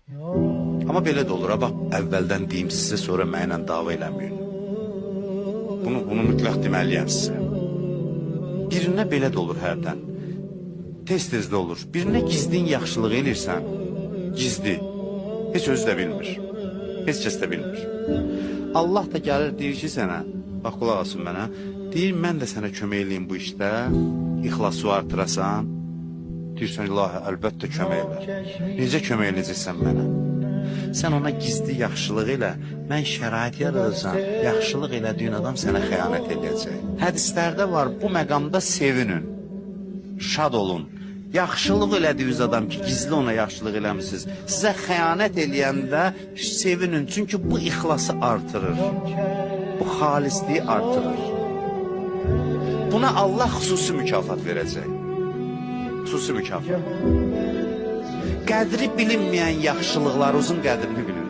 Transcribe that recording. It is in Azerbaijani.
Amma belə də olur, bax, əvvəldən deyim sizə, sonra mənlə dava eləməyin. Bunu mütləq deməliyəm sizə. Birinə belə də olur hərdən. Tez-tez də olur. Birinə gizlin yaxşılıq elirsən, gizli. Heç özü də bilmir. Heç kəs də bilmir. Allah da gəlir, deyir ki sənə, bax, qulaq asın mənə, deyir, mən də sənə kömək eləyim bu işdə, ixlası artırasan, deyirsən, ilahi, əlbəttə kömək elə. Necə kömək eləyəcəksən mənə? Sən ona gizli yaxşılıq elə, mən şərait yaradacam, yaxşılıq elədiyin adam sənə xəyanət edəcək. Hədislərdə var, bu məqamda sevinin, şad olun. Yaxşılıq elədiyiniz adam ki, gizli ona yaxşılıq eləmişsiniz, sizə xəyanət eləyəndə sevinin, çünki bu ixlası artırır, bu xalisliyi artırır. Buna Allah xüsusi mükafat verəcək, xüsusi mükafat. Qədri bilinməyən yaxşılıqlarınızın qədrini bilin.